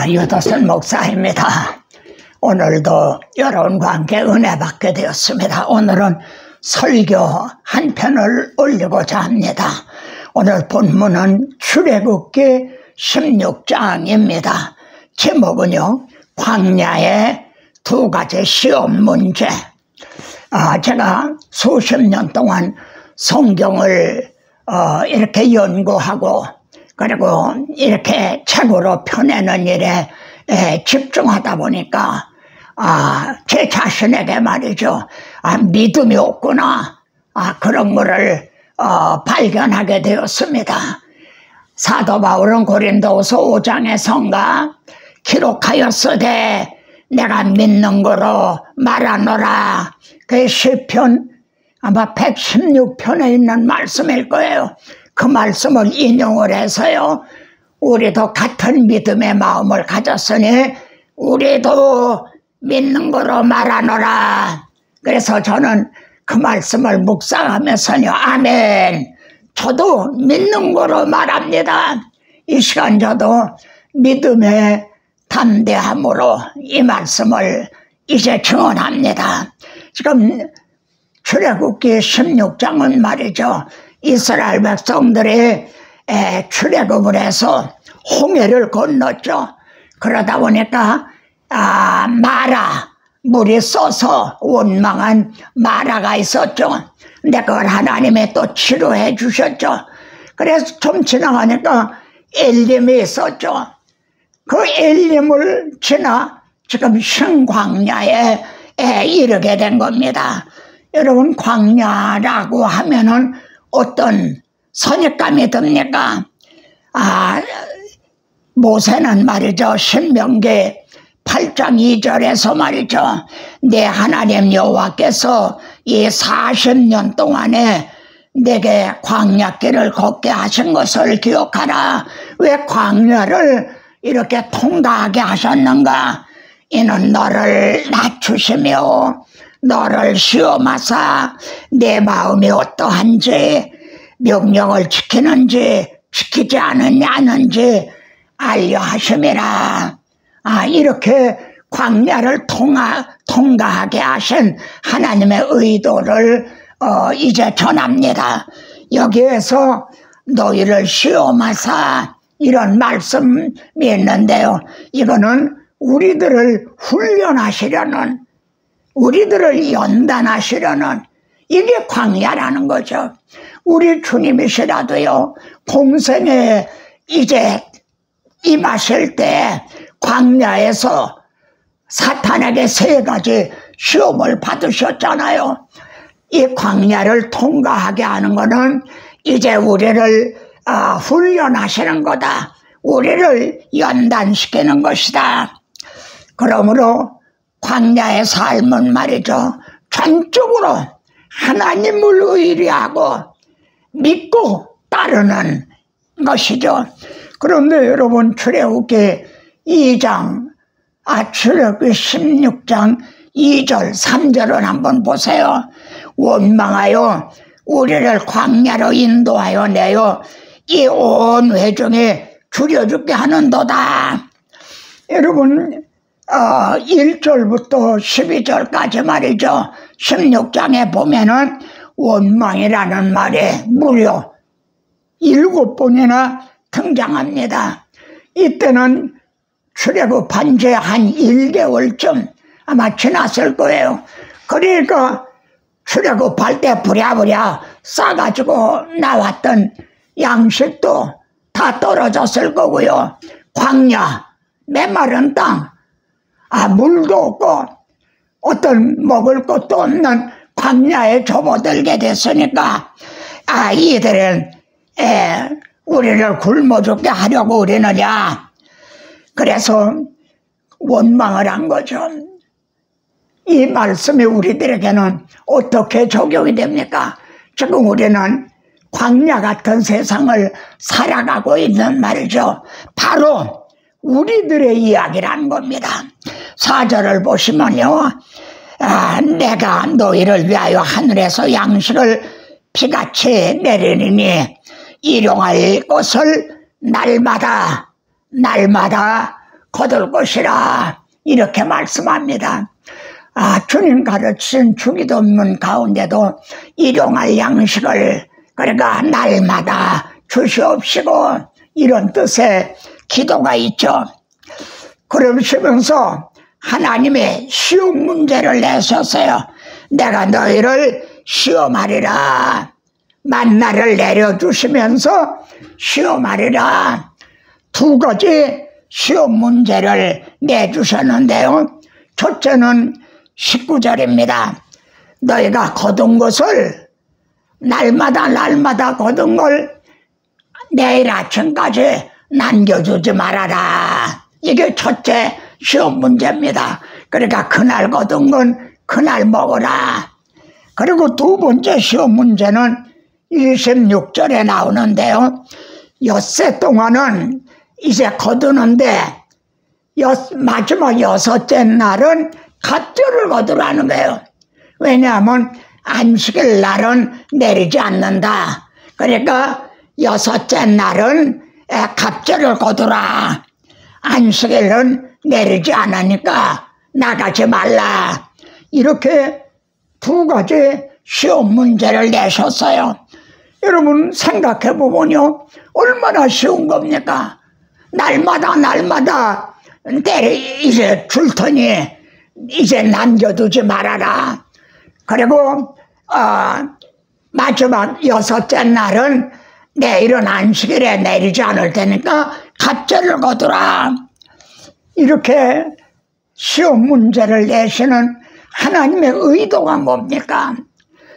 유도선 목사입니다. 오늘도 여러분과 함께 은혜 받게 되었습니다. 오늘은 설교 한 편을 올리고자 합니다. 오늘 본문은 출애굽기 16장입니다. 제목은요, 광야의 두 가지 시험 문제. 제가 수십 년 동안 성경을 이렇게 연구하고 그리고 이렇게 책으로 펴내는 일에 집중하다 보니까 제 자신에게 말이죠, 믿음이 없구나, 그런 거를 발견하게 되었습니다. 사도 바울은 고린도후서 5장에선가 기록하였으되 내가 믿는 거로 말하노라. 그 시편 아마 116편에 있는 말씀일 거예요. 그 말씀을 인용을 해서요, 우리도 같은 믿음의 마음을 가졌으니 우리도 믿는 거로 말하노라. 그래서 저는 그 말씀을 묵상하면서요, 아멘, 저도 믿는 거로 말합니다. 이 시간 저도 믿음의 담대함으로 이 말씀을 이제 증언합니다. 지금 출애굽기 16장은 말이죠, 이스라엘 백성들이 출애굽을 해서 홍해를 건넜죠. 그러다 보니까 물이 쏘서 원망한 마라가 있었죠. 근데 그걸 하나님이 또 치료해 주셨죠. 그래서 좀 지나가니까 엘림이 있었죠. 그 엘림을 지나 지금 신광야에 이르게 된 겁니다. 여러분, 광야라고 하면은 어떤 선입감이 듭니까? 모세는 말이죠, 신명기 8장 2절에서 말이죠, 내 하나님 여호와께서 이 40년 동안에 내게 광야길을 걷게 하신 것을 기억하라. 왜 광야를 이렇게 통과하게 하셨는가? 이는 너를 낮추시며 너를 시험하사 내 마음이 어떠한지, 명령을 지키는지 지키지 않느냐는지 알려 하심이라. 이렇게 광야를 통과하게 하신 하나님의 의도를 이제 전합니다. 여기에서 너희를 시험하사, 이런 말씀이 있는데요, 이거는 우리들을 훈련하시려는, 우리들을 연단하시려는, 이게 광야라는 거죠. 우리 주님이시라도요, 공생에 이제 임하실 때 광야에서 사탄에게 3가지 시험을 받으셨잖아요. 이 광야를 통과하게 하는 거는 이제 우리를 훈련하시는 거다. 우리를 연단시키는 것이다. 그러므로 광야의 삶은 말이죠, 전적으로 하나님을 의뢰하고 믿고 따르는 것이죠. 그런데 여러분, 출애굽기 2장, 출애굽기 16장 2절 3절을 한번 보세요. 원망하여 우리를 광야로 인도하여 내어 이 온 회중에 줄여죽게 하는도다. 여러분, 1절부터 12절까지 말이죠, 16장에 보면은 원망이라는 말이 무려 7번이나 등장합니다. 이때는 출애굽한 지 한 1개월쯤 아마 지났을 거예요. 그러니까 출애굽할 때 부랴부랴 싸가지고 나왔던 양식도 다 떨어졌을 거고요. 광야, 메마른 땅, 물도 없고 어떤 먹을 것도 없는 광야에 접어들게 됐으니까 이들은 우리를 굶어 죽게 하려고 그러느냐. 그래서 원망을 한 거죠. 이 말씀이 우리들에게는 어떻게 적용이 됩니까? 지금 우리는 광야 같은 세상을 살아가고 있는 말이죠. 바로 우리들의 이야기라는 겁니다. 4절을 보시면요, 내가 너희를 위하여 하늘에서 양식을 비같이 내리니 일용할 것을 날마다 거둘 것이라 이렇게 말씀합니다. 주님 가르치신 주기도문 가운데도 일용할 양식을 그러니까 날마다 주시옵시고 이런 뜻의 기도가 있죠. 그러시면서 하나님의 쉬운 문제를 내셨어요. 내가 너희를 시험하리라. 만나를 내려주시면서 시험하리라. 두 가지 시험 문제를 내주셨는데요. 첫째는 19절입니다. 너희가 거둔 것을 날마다 거둔 걸 내일 아침까지 남겨주지 말아라. 이게 첫째 시험 문제입니다. 그러니까 그날 거둔 건 그날 먹어라. 그리고 두 번째 시험 문제는 26절에 나오는데요. 엿새 동안은 이제 거두는데 마지막 여섯째 날은 갑절을 거두라는 거예요. 왜냐하면 안식일 날은 내리지 않는다. 그러니까 여섯째 날은 갑절을 거두라. 안식일은 내리지 않으니까 나가지 말라. 이렇게 두 가지 시험 문제를 내셨어요. 여러분 생각해 보면요, 얼마나 쉬운 겁니까? 날마다 이제 줄 테니 이제 남겨두지 말아라. 그리고 마지막 여섯째 날은 내일은 안식일에 내리지 않을 테니까 갑절을 거두라. 이렇게 시험 문제를 내시는 하나님의 의도가 뭡니까?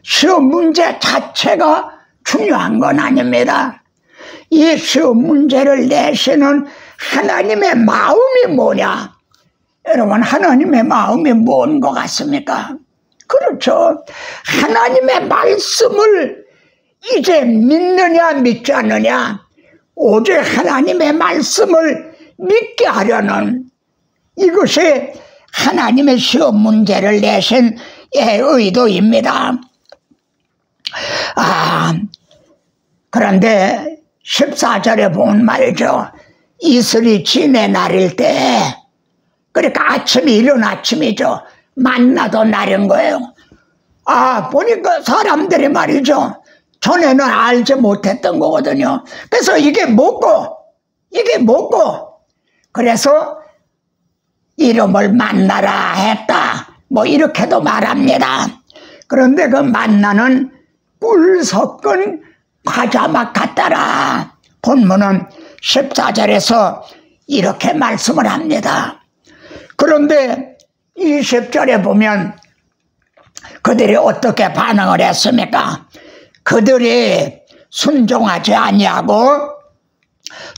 시험 문제 자체가 중요한 건 아닙니다. 이 시험 문제를 내시는 하나님의 마음이 뭐냐? 여러분 하나님의 마음이 뭔 것 같습니까? 그렇죠. 하나님의 말씀을 이제 믿느냐 믿지 않느냐, 오직 하나님의 말씀을 믿게 하려는 이것이 하나님의 시험 문제를 내신 의도입니다. 그런데 14절에 보면 말이죠. 이슬이 진의 날일 때, 그러니까 아침이 이른 아침이죠. 만나도 날인 거예요. 보니까 사람들이 말이죠. 전에는 알지 못했던 거거든요. 그래서 이게 뭐고 그래서 이름을 만나라 했다. 뭐 이렇게도 말합니다. 그런데 그 만나는 꿀 섞은 과자맛 같더라. 본문은 14절에서 이렇게 말씀을 합니다. 그런데 20절에 보면 그들이 어떻게 반응을 했습니까? 그들이 순종하지 아니하고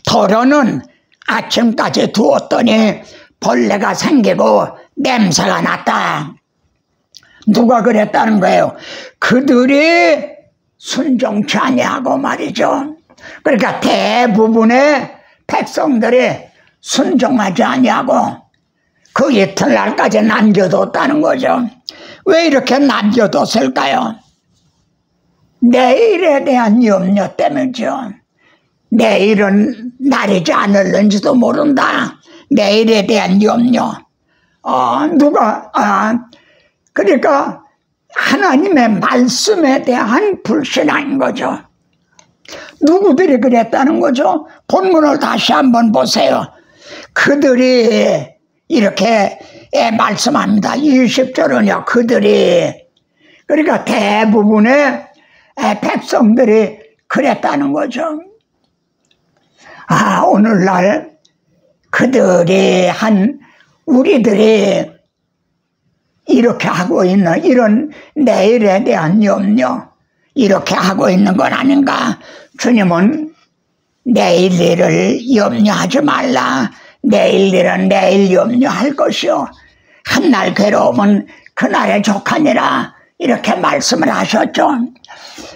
덜어는 아침까지 두었더니 벌레가 생기고 냄새가 났다. 누가 그랬다는 거예요? 그들이 순종치 아니하고 말이죠. 그러니까 대부분의 백성들이 순종하지 아니하고 그 이튿날까지 남겨뒀다는 거죠. 왜 이렇게 남겨뒀을까요? 내일에 대한 염려 때문이죠. 내일은 날이지 않을는지도 모른다. 내일에 대한 염려. 그러니까 하나님의 말씀에 대한 불신앙인 거죠. 누구들이 그랬다는 거죠? 본문을 다시 한번 보세요. 그들이 이렇게 말씀합니다. 20절은요. 그들이, 그러니까 대부분의 백성들이 그랬다는 거죠. 오늘날 우리들이 이렇게 하고 있는 이런 내일에 대한 염려, 이렇게 하고 있는 건 아닌가? 주님은 내일 일을 염려하지 말라. 내일 일은 내일 염려할 것이요. 한날 괴로움은 그날에 족하니라. 이렇게 말씀을 하셨죠.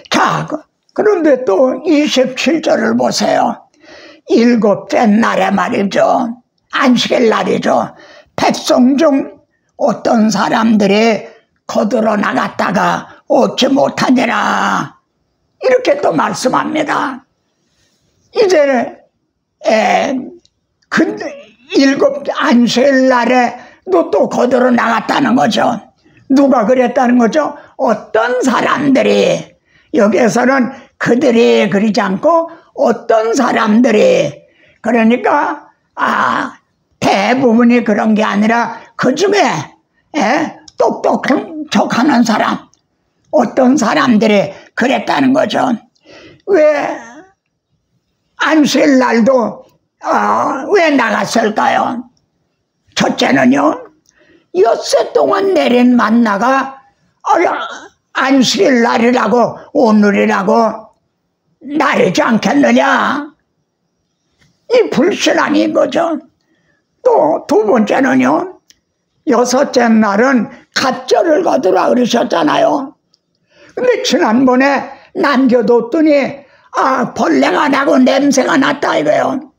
자, 그런데 또 27절을 보세요. 일곱째 날에 말이죠. 안식일 날이죠. 백성 중 어떤 사람들이 거두러 나갔다가 얻지 못하니라. 이렇게 또 말씀합니다. 이제 안식일 날에도 또 거두러 나갔다는 거죠. 누가 그랬다는 거죠? 어떤 사람들이, 여기에서는 그들이 그러지 않고 어떤 사람들이, 그러니까 대부분이 그런 게 아니라 그 중에 똑똑하는 사람, 어떤 사람들이 그랬다는 거죠. 왜 안식일 날도 왜 나갔을까요? 첫째는요, 엿새 동안 내린 만나가 안식일 날이라고 오늘이라고 나르지 않겠느냐, 이 불신앙인 거죠. 또 두 번째는요, 여섯째 날은 갑절을 거두라 그러셨잖아요. 근데 지난번에 남겨뒀더니 벌레가 나고 냄새가 났다 이거예요.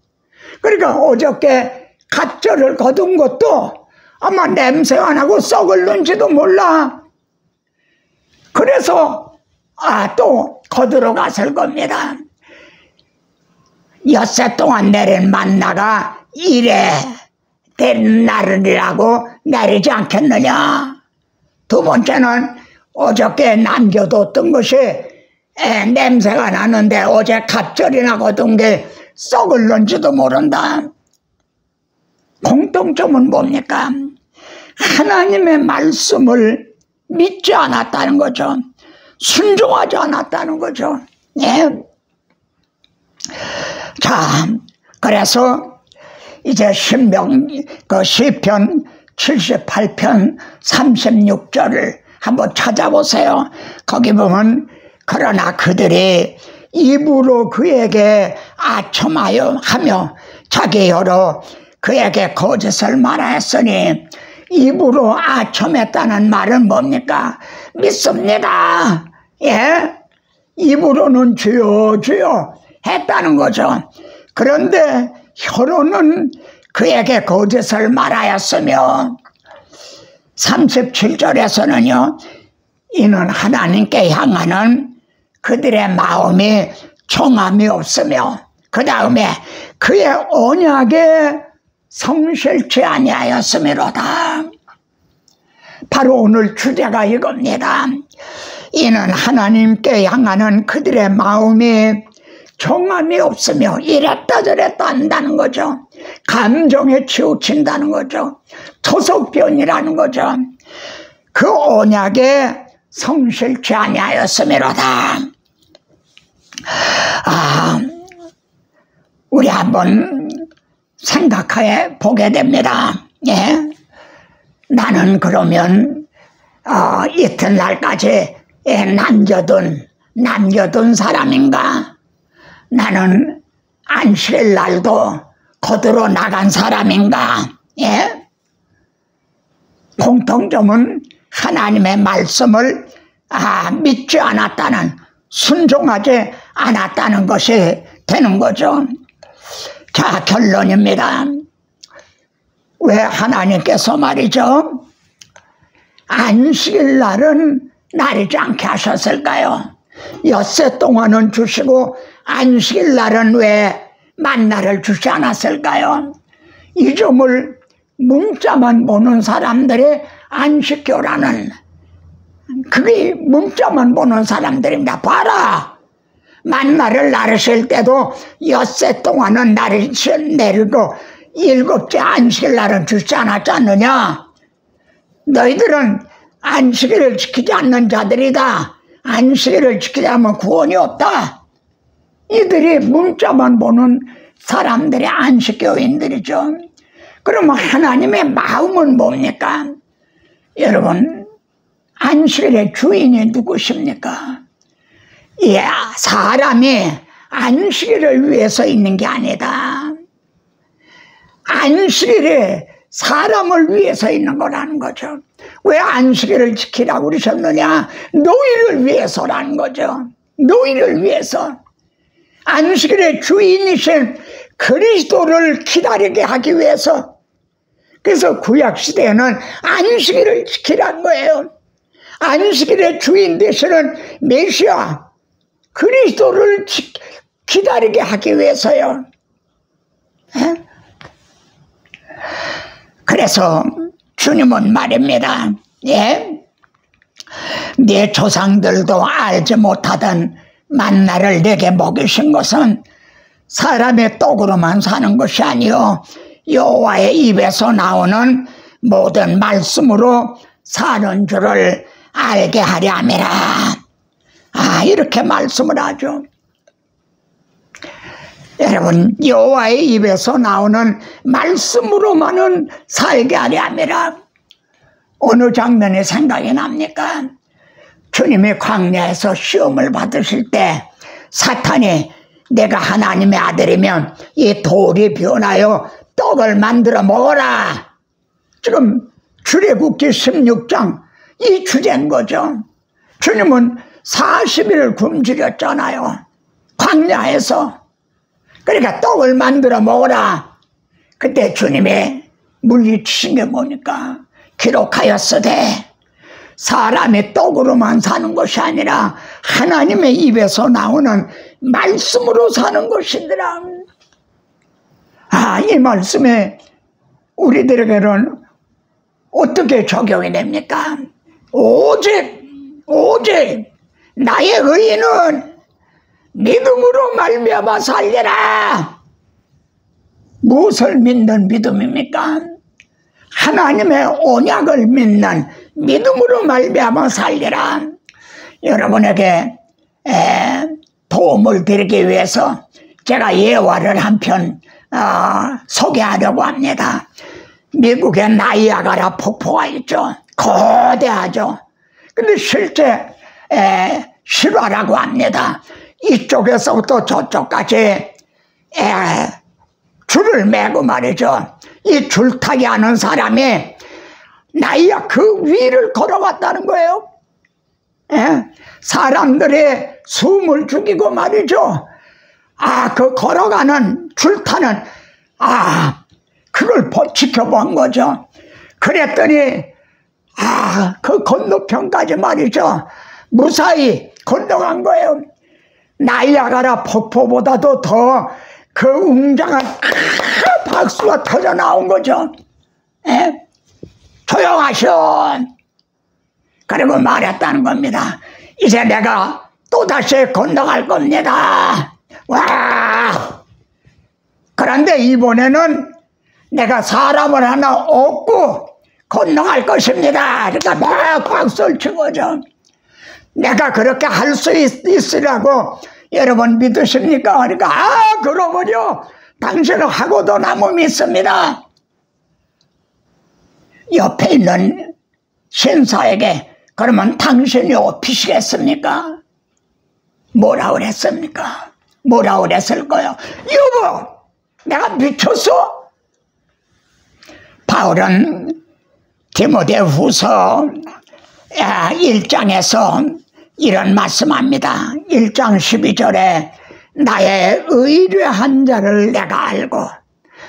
그러니까 어저께 갑절을 거둔 것도 아마 냄새가 나고 썩을는지도 몰라. 그래서 또 거두러 갔을 겁니다. 엿새 동안 내린 만나가 이래 된 날이라고 내리지 않겠느냐. 두 번째는 어저께 남겨뒀던 것이 냄새가 나는데 어제 갑절이나 거둔 게 썩을는지도 모른다. 공통점은 뭡니까? 하나님의 말씀을 믿지 않았다는 거죠. 순종하지 않았다는 거죠. 예. 자, 그래서 이제 시편 78편 36절을 한번 찾아보세요. 거기 보면, 그러나 그들이 입으로 그에게 아첨하여 하며 자기 혀로 그에게 거짓을 말하였으니, 입으로 아첨했다는 말은 뭡니까? 믿습니다. 예? 입으로는 주여 주여 했다는 거죠. 그런데 혀로는 그에게 거짓을 말하였으며, 37절에서는요, 이는 하나님께 향하는 그들의 마음이 정함이 없으며, 그 다음에 그의 언약에 성실치 아니하였음이로다. 바로 오늘 주제가 이겁니다. 이는 하나님께 향하는 그들의 마음이 정함이 없으며, 이랬다 저랬다 한다는 거죠. 감정에 치우친다는 거죠. 토속변이라는 거죠. 그 언약에 성실치 아니하였음이로다. 우리 한번 생각해 보게 됩니다. 예? 나는 그러면 이튿날까지 남겨둔 사람인가? 나는 안식일 날도 거두러 나간 사람인가? 예? 공통점은 하나님의 말씀을 믿지 않았다는, 순종하지 않았다는 것이 되는 거죠. 자, 결론입니다. 왜 하나님께서 말이죠, 안식일 날은 나르지 않게 하셨을까요? 엿새 동안은 주시고 안식일 날은 왜 만나를 주지 않았을까요? 이 점을 문자만 보는 사람들의 안식교라는, 그게 문자만 보는 사람들입니다. 봐라, 만나를 나르실 때도 엿새 동안은 내리고 일곱째 안식일 날은 주지 않았지 않느냐? 너희들은 안식일을 지키지 않는 자들이다. 안식일을 지키지 않으면 구원이 없다. 이들이 문자만 보는 사람들의 안식교인들이죠. 그러면 하나님의 마음은 뭡니까? 여러분, 안식일의 주인이 누구십니까? 예, 사람이 안식일을 위해서 있는 게 아니다. 안식일이 사람을 위해서 있는 거라는 거죠. 왜 안식일을 지키라고 그러셨느냐? 너희를 위해서라는 거죠. 너희를 위해서. 안식일의 주인이신 그리스도를 기다리게 하기 위해서. 그래서 구약시대에는 안식일을 지키라는 거예요. 안식일의 주인 되시는 메시아 그리스도를 기다리게 하기 위해서요. 그래서 주님은 말입니다. 예? 네 조상들도 알지 못하던 만나를 내게 먹이신 것은 사람의 떡으로만 사는 것이 아니요 여호와의 입에서 나오는 모든 말씀으로 사는 줄을 알게 하려 함이라. 이렇게 말씀을 하죠. 여러분, 여호와의 입에서 나오는 말씀으로만은 살게 하려 함이라. 어느 장면이 생각이 납니까? 주님이 광야에서 시험을 받으실 때 사탄이 내가 하나님의 아들이면 이 돌이 변하여 떡을 만들어 먹어라. 지금 출애굽기 16장 이 주제인 거죠. 주님은 40일 굶주렸잖아요. 광야에서. 그러니까 떡을 만들어 먹어라. 그때 주님이 물리치신 게 뭐니까? 기록하였으되 사람의 떡으로만 사는 것이 아니라 하나님의 입에서 나오는 말씀으로 사는 것이더라. 이 말씀에 우리들에게는 어떻게 적용이 됩니까? 오직 나의 의인은 믿음으로 말미암아 살리라. 무엇을 믿는 믿음입니까? 하나님의 언약을 믿는 믿음으로 말미암아 살리라. 여러분에게 도움을 드리기 위해서 제가 예화를 한 편 소개하려고 합니다. 미국의 나이아가라 폭포가 있죠. 거대하죠. 근데 실제 실화라고 합니다. 이쪽에서부터 저쪽까지 줄을 매고 말이죠. 이 줄타기 하는 사람이 나이아 그 위를 걸어갔다는 거예요. 사람들이 숨을 죽이고 말이죠. 그 걸어가는 줄타는 그걸 지켜본 거죠. 그랬더니 그 건너편까지 말이죠. 무사히 건너간 거예요. 나이아가라 폭포보다도 더 그 웅장한 박수가 터져 나온 거죠. 조용하셔. 그리고 말했다는 겁니다. 이제 내가 또다시 건너갈 겁니다. 와! 그런데 이번에는 내가 사람을 하나 얻고 건너갈 것입니다. 그러니까 막 박수를 친 거죠. 내가 그렇게 할 수 있으라고 여러분 믿으십니까? 그러니까 그러면요 당신은 하고도 나무 믿습니다. 옆에 있는 신사에게 그러면 당신이 업히시겠습니까? 뭐라 그랬습니까? 뭐라 그랬을 거예요? 여보, 내가 미쳤어? 바울은 디모데후서 1장에서 이런 말씀합니다. 1장 12절에 나의 의뢰한 자를 내가 알고,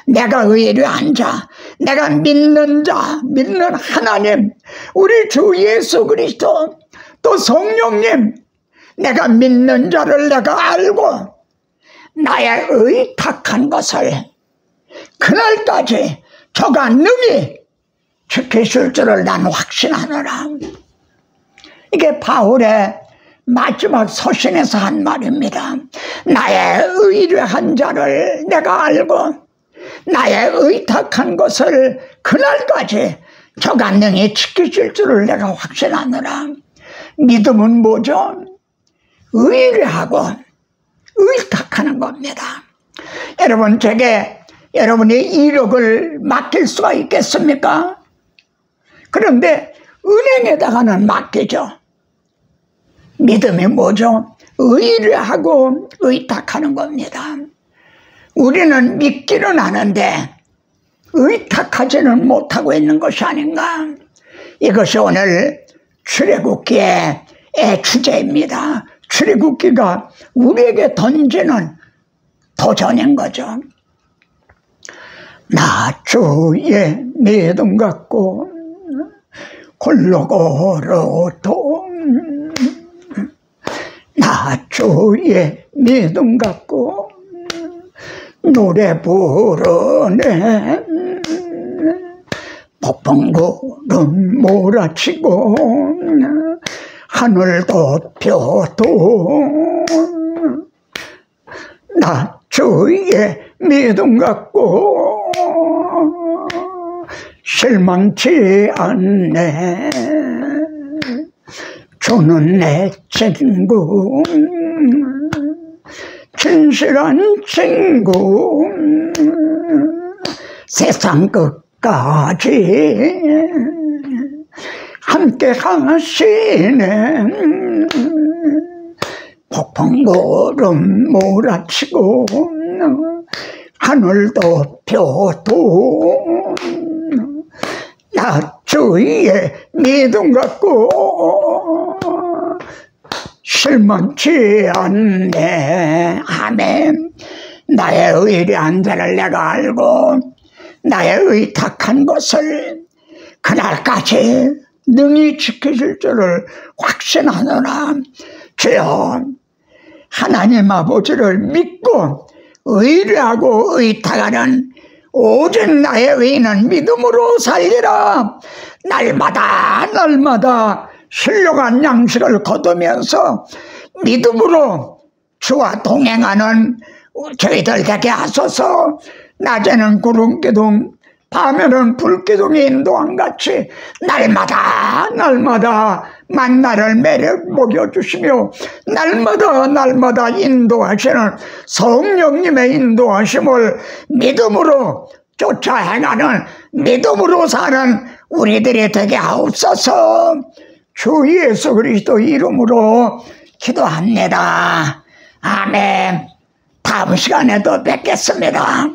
내가 의뢰한 자, 내가 믿는 자, 믿는 하나님, 우리 주 예수 그리스도, 또 성령님, 내가 믿는 자를 내가 알고 나의 의탁한 것을 그날까지 저가 능히 지키실 줄을 난 확신하노라. 이게 바울의 마지막 서신에서 한 말입니다. 나의 의뢰한 자를 내가 알고 나의 의탁한 것을 그날까지 저가 능히 지키실 줄을 내가 확신하노라. 믿음은 뭐죠? 의뢰하고 의탁하는 겁니다. 여러분, 제게 여러분의 1억을 맡길 수가 있겠습니까? 그런데 은행에다가는 맡기죠. 믿음이 뭐죠? 의뢰하고 의탁하는 겁니다. 우리는 믿기는 하는데 의탁하지는 못하고 있는 것이 아닌가? 이것이 오늘 출애굽기의 주제입니다. 출애굽기가 우리에게 던지는 도전인 거죠. 나 주의 믿음 갖고 홀로 걸어도 나 주의 믿음 갖고 노래 부르네. 폭풍구름 몰아치고 하늘 덮여도 나 주의 믿음 갖고 실망치 않네. 주는 내 친구, 진실한 친구, 세상 끝까지 함께 하시네. 폭풍구름 몰아치고 하늘 덮여도 나 주의 믿음 갖고 실망치 않네. 아멘. 나의 의리한 자를 내가 알고 나의 의탁한 것을 그날까지 능히 지키실 줄을 확신하노라. 주여, 하나님 아버지를 믿고 의뢰하고 의탁하는 오직 나의 의인은 믿음으로 살리라. 날마다 신령한 양식을 거두면서 믿음으로 주와 동행하는 저희들 되게 하소서. 낮에는 구름기둥, 밤에는 불기둥이 인도한 같이 날마다 만나를 먹여주시며 날마다 인도하시는 성령님의 인도하심을 믿음으로 쫓아 행하는, 믿음으로 사는 우리들이 되게 하옵소서. 주 예수 그리스도 이름으로 기도합니다. 아멘. 다음 시간에도 뵙겠습니다.